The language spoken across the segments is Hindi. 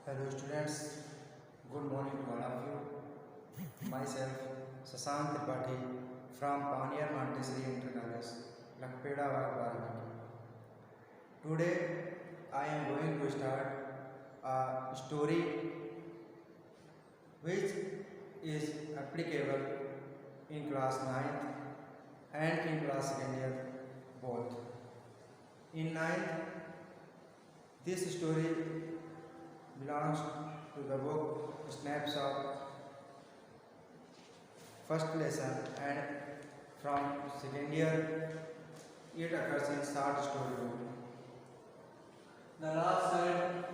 Hello students, good morning to all of you. Myself Sasank Tripathi from Panier Montessori Inter College, Lakpeda, Barabanki. Today I am going to start a story which is applicable in class 9th and in class 2nd year both. In 9th, this story belongs to the book Snapshot, first lesson, and from 2nd year it occurs in short story book. The last side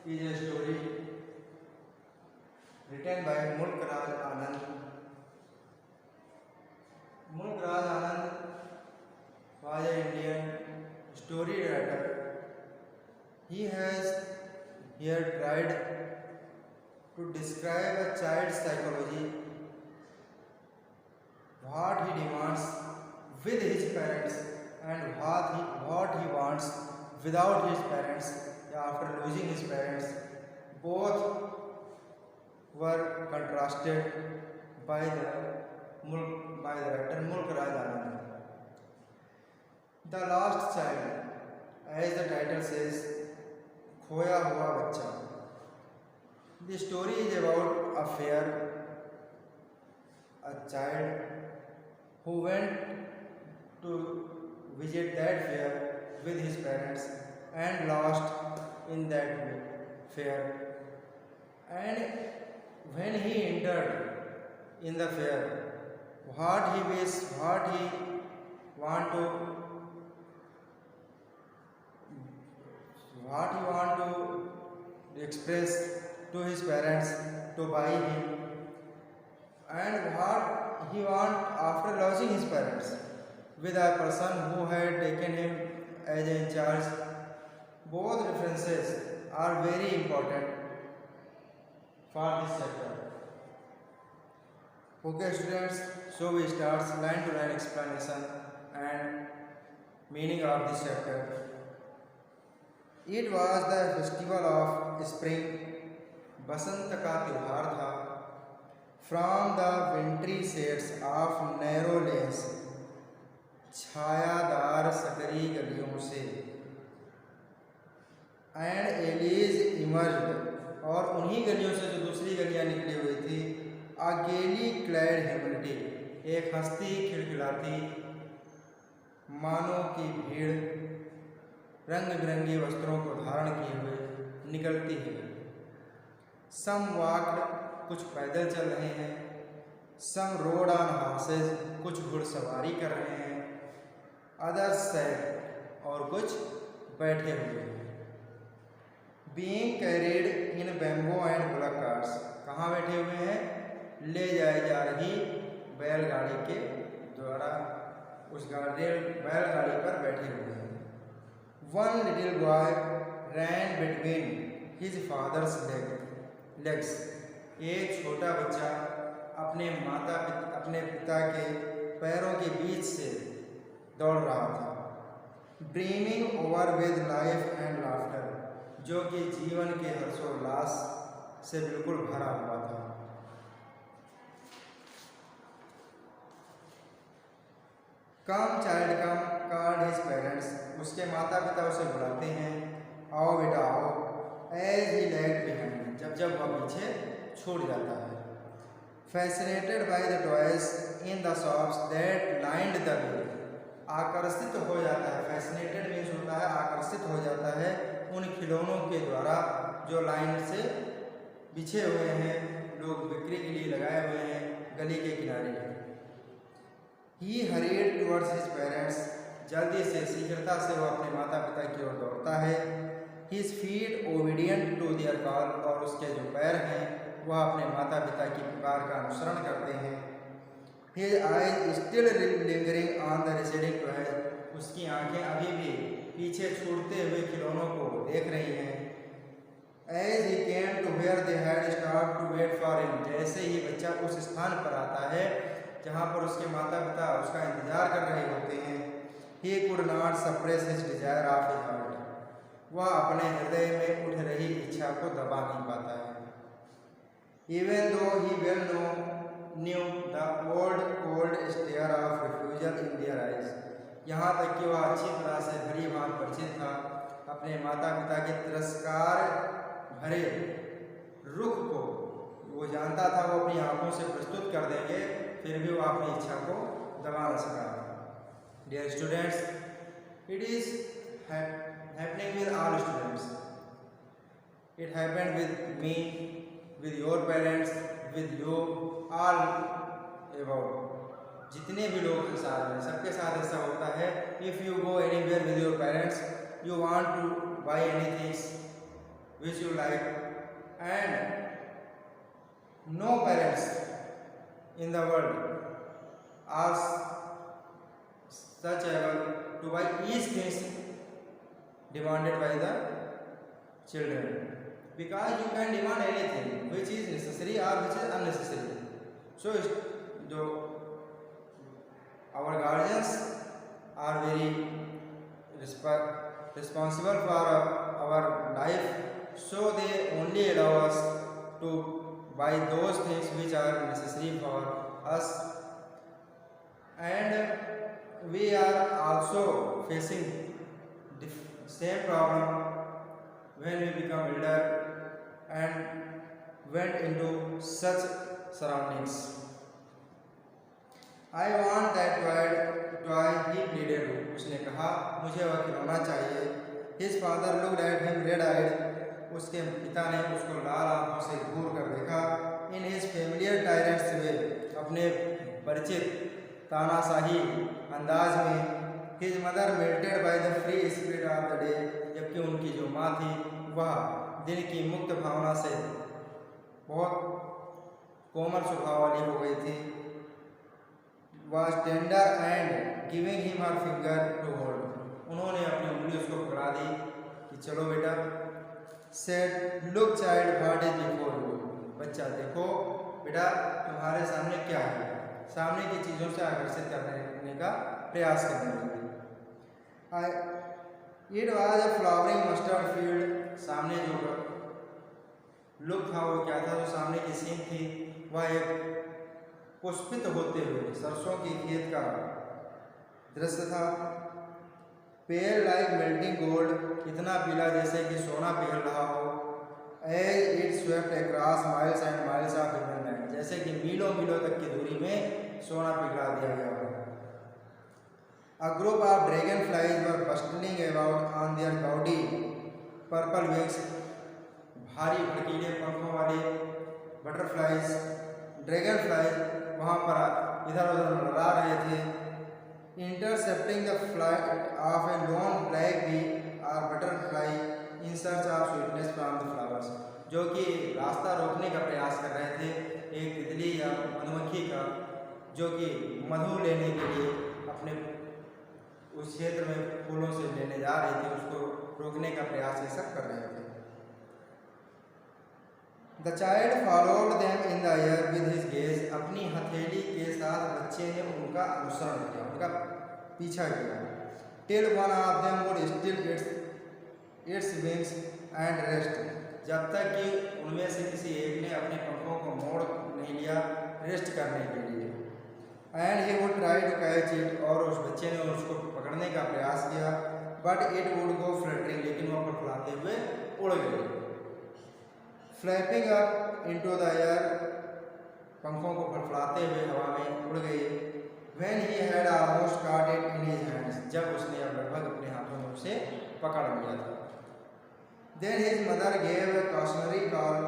is a story written by Mulk Raj Anand. Mulk Raj Anand was an Indian story writer. He has here tried to describe a child's psychology, what he demands with his parents and what he wants without his parents after losing his parents. Both were contrasted by the writer Mulk Raj Anand. The last child, as the title says, खोया हुआ बच्चा. The story is about a fair, a child who went to visit that fair with his parents and lost in that fair. And when he entered in the fair, what he want to express to his parents to buy him, and what he want after losing his parents with a person who had taken him as in charge. Both references are very important for this chapter. Okay students, so we start line to line explanation and meaning of this chapter. It was the festival of spring, बसंत का त्योहार था. From the wintry shades of narrow lanes, छायादार सकरी गलियों से, and alleys emerged, और उन्हीं गलियों से जो दूसरी गलियां निकली हुई थी, a gaily clad humanity, एक हंसती खिलखिलाती मानव की भीड़ रंग बिरंगे वस्त्रों को धारण किए हुए निकलती है. सम वॉक्ड, कुछ पैदल चल रहे हैं. सम रोड ऑन हॉर्सेस, कुछ घुड़सवारी कर रहे हैं. अदर्स सैट, और कुछ बैठे हुए हैं. Being carried in bamboo and bullock carts, कहाँ बैठे हुए हैं? ले जाई जा रही बैलगाड़ी के द्वारा उस बैलगाड़ी पर बैठे हुए हैं. One little boy ran between his father's legs. एक छोटा बच्चा अपने पिता के पैरों के बीच से दौड़ रहा था. Brimming over with life and laughter, जो कि जीवन के हर्षोल्लास से बिल्कुल भरा हुआ था. Come child come, called his parents. उसके माता पिता उसे बुलाते हैं, आओ बेटा आओ. As he lagged behind, जब वह पीछे छूट जाता है. Fascinated by the toys in the shops that lined the way, आकर्षित हो जाता है. Fascinated मीन्स होता है आकर्षित हो जाता है उन खिलौनों के द्वारा जो लाइन से बिछे हुए हैं, लोग बिक्री के लिए लगाए हुए हैं गली के किनारे. He hurried towards his parents, जल्दी से शीघ्रता से वह अपने माता पिता की ओर दौड़ता है. His feet obedient to their call, और उसके जो पैर हैं वह अपने माता पिता की पुकार का अनुसरण करते हैं. His eyes still lingering on the receding toys, उसकी आंखें अभी भी पीछे छूटते हुए खिलौनों को देख रही हैं. As he came to where they had stopped to wait for him, जैसे ही बच्चा उस स्थान पर आता है जहाँ पर उसके माता पिता उसका इंतजार कर रहे होते हैं. He could not suppress his desire of his heart, वह अपने हृदय में उठ रही इच्छा को दबा नहीं पाता है। Even though he well knew the old cold stare of refusal in their eyes, यहाँ तक कि वह अच्छी तरह से भली भांति परिचित था अपने माता पिता के तिरस्कार भरे रुख को। वो जानता था वो अपनी आंखों से प्रस्तुत कर देंगे, फिर भी वो अपनी इच्छा को दबा न सका। Dear students, it is happening with all students. It happened with me, with your parents, with you, all about. जितने भी लोग संसार में सबके साथ ऐसा होता है। If you go anywhere with your parents, you want to buy anything which you like, and no parents in the world are such able to buy each things demanded by the children, because you can demand anything which is necessary or which is unnecessary. So our guardians are very responsible for our life, so they only allow us to buy those things which are necessary for us. And we are also facing the same problem when we become elder and went into such surroundings. I want that toy, he pleaded. उसने कहा मुझे वह खिलौना चाहिए। His father looked at him red-eyed. उसके पिता ने उसको लाल आंखों से घूर कर देखा। In his familiar tyrant's way, अपने परिचित तानाशाही अंदाज में। His mother melted by the free spirit of the day, जबकि उनकी जो माँ थी वह दिन की मुक्त भावना से बहुत कोमल स्वभाव वाली हो गई थी। Was tender and giving him her finger to hold. उन्होंने अपनी उंगली उसको पकड़ा दी कि चलो बेटा। Said, look child, what is before you. बच्चा देखो बेटा तुम्हारे सामने क्या है। सामने की चीज़ों से आकर्षित करने का प्रयास करने लगी। It was a flowering mustard field. सामने जो लुक था वो क्या था, जो सामने की सीन थी वह एक पुष्पित होते हुए सरसों की खेत का दृश्य था। पेल लाइक मेल्टिंग गोल्ड, इतना पीला जैसे कि सोना पिघल रहा हो। As it swept across miles and miles of human land, जैसे कि मीलों मीलों तक की दूरी में सोना पिघला दिया गया हो। A group of dragonflies were bustling about on their gaudy purple wings. भारी भड़कीले पंखों वाले बटरफ्लाइज, ड्रैगनफ्लाइज वहाँ पर इधर उधर लड़ा रहे थे। Intercepting the flight of a lone black bee और butterfly in search of sweetness from the flowers, जो कि रास्ता रोकने का प्रयास कर रहे थे एक तितली या मधुमक्खी का, जो कि मधु लेने के लिए अपने उस क्षेत्र में फूलों से लेने जा रही थी, उसको रोकने का प्रयास ये सब कर रहे थे। The child followed them in the air with his gaze. अपनी हथेली के साथ बच्चे ने उनका अनुसरण किया, उनका पीछा किया। Till one of them would still its wings and rest. जब तक कि उनमें से किसी एक ने अपने पंखों को मोड़ नहीं लिया रेस्ट करने के लिए। And he would try to catch it, और उस बच्चे ने उसको पकड़ने का प्रयास किया। But it would go fluttering, लेकिन वो फड़फड़ाते हुए उड़ गई। Flapping up into the air, पंखों को फड़फड़ाते हुए हवा में उड़ गई। When he had almost caught it in his hands, जब उसने अब लगभग अपने हाथों में उसे पकड़ लिया था। Then his mother gave a cautionary call,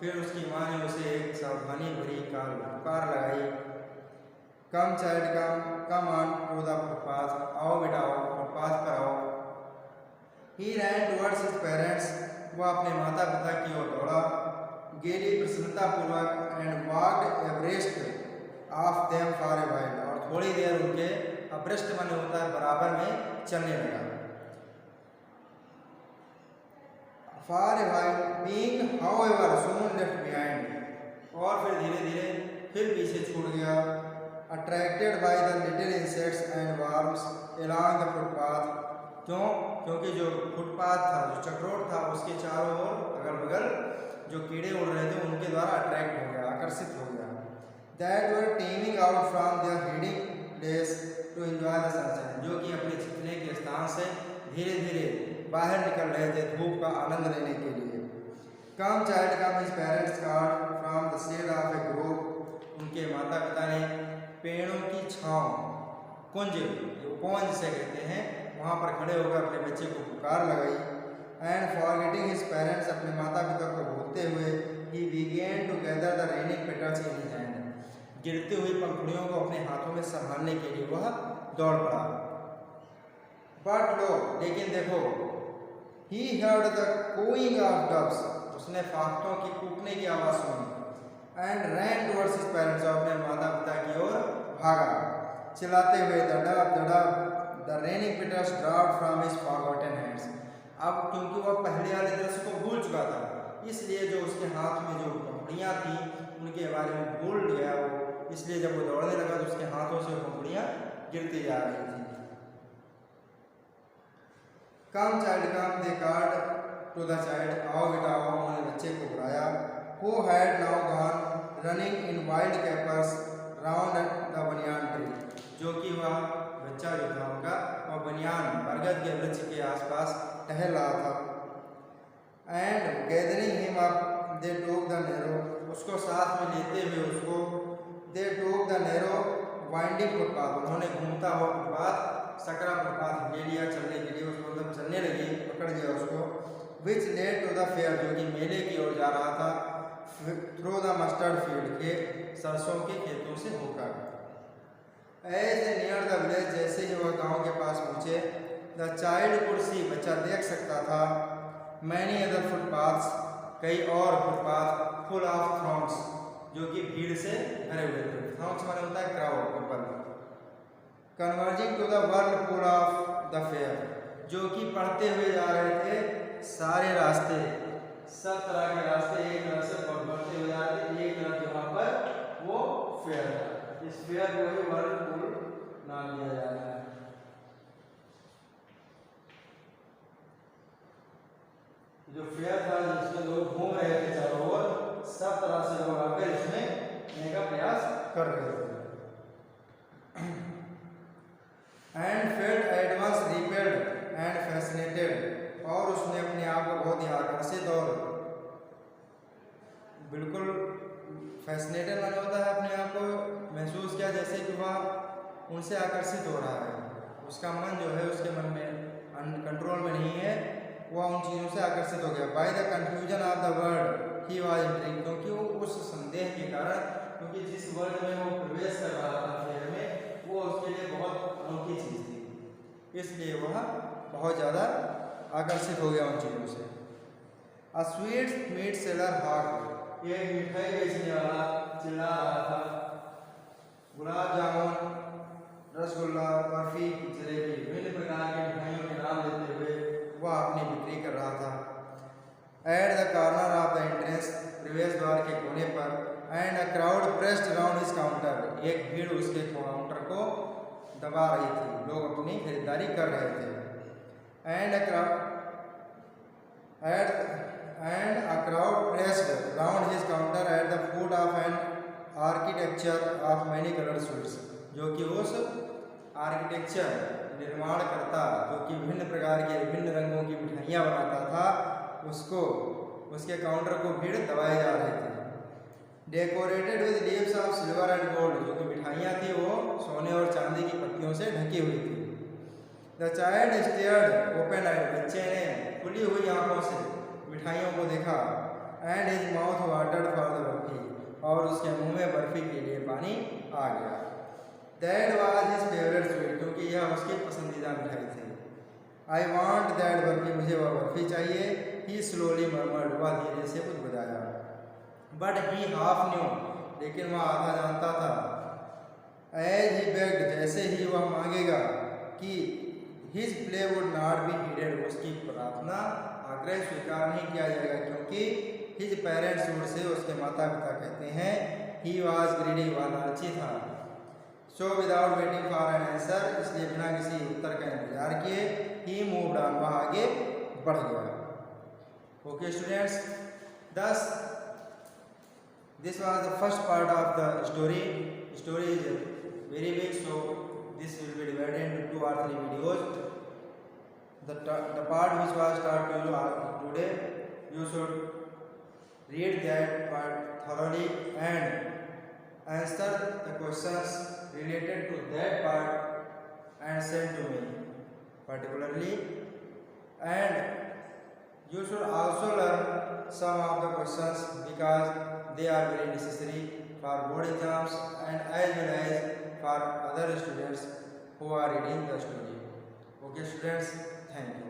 फिर उसकी माँ ने उसे एक सावधानी भरी पुकार लगाई। Come child, come on to the footpath, आओ बेटा आओ, फुटपाथ पर आओ। He ran towards his parents, वह अपने माता पिता की ओर दौड़ा। गेली प्रसन्नतापूर्वक and walked abreast of them for a while, और थोड़ी देर उनके अब्रेस्ट माने होता है बराबर में चलने लगा। For a while being however soon left behind, और फिर धीरे धीरे फिर पीछे छूट गया। Attracted by the little insects and worms along the footpath, क्यों? क्योंकि जो फुटपाथ था, जो चक्रोट था, उसके चारों ओर अगल बगल जो कीड़े उड़ रहे थे उनके द्वारा अट्रैक्ट हो गया, आकर्षित हो गया। That were teeming out from their feeding place to enjoy the sunshine, जो कि अपने छिपने के स्थान से धीरे धीरे बाहर निकल रहे थे धूप का आनंद लेने के लिए। Come child come his parents called from the shade of a grove, उनके माता पिता ने पेड़ों की छांव, कुंज, उपवन जिसे कहते हैं, वहाँ पर खड़े होकर अपने बच्चे को पुकार लगाई। एंड फॉरगेटिंग हिज पेरेंट्स, अपने माता पिता को भूलते हुए, ही began to gather the raining petals in his hand, गिरती हुई पंखुड़ियों को अपने हाथों में संभालने के लिए वह दौड़ पड़ा। बट लो, लेकिन देखो, he heard the cooing of doves, उसने फाख्तों की कूकने की आवाज़ सुनी। And ran towards his parents, और अपने माता पिता की ओर भागा चिल्लाते हुए, दडब दडब the raining petals dropped from his forgotten hands. अब क्योंकि वह पहले वाले दृश्य को भूल चुका था, इसलिए जो उसके हाथ में जो पंखुड़ियाँ थी उनके बारे में भूल गया वो, इसलिए जब वो दौड़ने लगा तो उसके हाथों से पंखुड़ियाँ गिरती जा रही थी। Come child come they called to the child, आओ बेटा आओ, उन्होंने बच्चे को बुलाया। Who had now gone running in wild capers round the banyan tree, जो कि वह बच्चा जो था उनका वह बनियान बरगद के वृक्ष के आसपास टहल रहा था। And gathering him up they took the narrow, उसको साथ में लेते हुए उसको, दे took the narrow winding footpath, उन्होंने घूमता हुआ फुटपाथ, सकरा फुटपाथ ले लिया चलने के लिए, उसको मतलब चलने लगे, पकड़ लिया उसको। Which led to the fair, जो कि मेले की ओर जा रहा था, थ्रू द मस्टर्ड फील्ड, के सरसों के खेतों से होकर। As a near the village, जैसे ही वह गांव के पास पहुंचे, द चाइल्ड कुड सी, बच्चा देख सकता था, मैनी अदर फुटपाथ्स, कई और फुटपाथ, फुल ऑफ थ्रॉन्ग्स, जो कि भीड़ से भरे हुए थे। थ्रॉन्ग्स माने होता है crowd, people. Converging to the whirlpool of the fair, जो कि पढ़ते हुए जा रहे थे सारे रास्ते, सब तरह के रास्ते एक तरफ से बढ़ते हुए जा रहे थे, एक तरफ जहाँ पर वो फेयर था, इस फेयर को ही वर्लपूल नाम दिया जाता है। जो फेयर था जिसमें लोग घूम रहे थे चारों ओर, सब तरह से लोग आकर इसमें आने का प्रयास कर रहे थे। And felt at once repelled and fascinated, और उसने अपने आप को बहुत ही आकर्षित और बिल्कुल फैसिनेटेड माने होता है अपने आप को महसूस किया जैसे कि वह उनसे आकर्षित हो रहा है। उसका मन जो है उसके मन में कंट्रोल में नहीं है, वह उन चीज़ों से आकर्षित हो गया। By the confusion of the word he was intrigued, क्योंकि वो उस संदेह के कारण, क्योंकि जिस वर्ड में वो प्रवेश कर रहा था फेयर में, वो उसके लिए बहुत अनोखी चीज़ थी, इसलिए वह बहुत ज़्यादा आकर्षित हो गया उन चीज़ों से। A sweet meat seller hawk, एक मिठाई बेचने वाला चिल्ला रहा था, गुलाब जामुन, रसगुल्ला, बर्फी, जलेबी, विभिन्न प्रकार की मिठाइयों के नाम लेते हुए वह अपनी बिक्री कर रहा था। At the corner of the entrance, प्रवेश द्वार के कोने पर, and a crowd pressed around his counter, एक भीड़ उसके काउंटर को दबा रही थी, लोग अपनी खरीदारी कर रहे थे। And a crowd pressed round his counter at the foot of an architecture of many colored sweets, जो कि उस आर्किटेक्चर निर्माण करता जो कि विभिन्न प्रकार के विभिन्न रंगों की मिठाइयाँ बनाता था, उसको उसके काउंटर को भीड़ दबाए जा रहे थे। Decorated with leaves of silver and gold, जो कि मिठाइयाँ थी वो सोने और चांदी की पत्तियों से ढकी हुई थी। द चाइल्ड स्टेयर्ड ओपन आइड, बच्चे ने खुली हुई आंखों से मिठाइयों को देखा। And his mouth watered for the barfi, और उसके मुंह में बर्फी के लिए पानी आ गया। That was his favourite sweet, क्योंकि यह उसकी पसंदीदा मिठाई थी। आई वॉन्ट दैट बर्फी, मुझे वह बर्फी चाहिए। ही स्लोली मर्मर्ड, वह धीरे से कुछ बताया। बट ही हाफ न्यू, लेकिन वह आधा जानता था। एज ही बेग्ड, जैसे ही वह मांगेगा कि his plea would not be heeded, उसकी प्रार्थना आग्रह स्वीकार नहीं किया जाएगा, क्योंकि हिज पेरेंट्स वुड से, उसके माता पिता कहते हैं, ही वॉज ग्रीडी, वह लालची था। So without waiting for an answer, इसलिए बिना किसी उत्तर का इंतजार किए, ही मूव्ड ऑन, वह आगे बढ़ गया। Okay students, thus this was the first part of the story. Story is very big, so this will be divided into 2 or 3 videos. The part which was taught to you today, you should read that part thoroughly and answer the questions related to that part and send to me particularly, and you should also learn some of the questions because they are very necessary for board exams and as well as for other students who are reading the story. Okay students, thank you.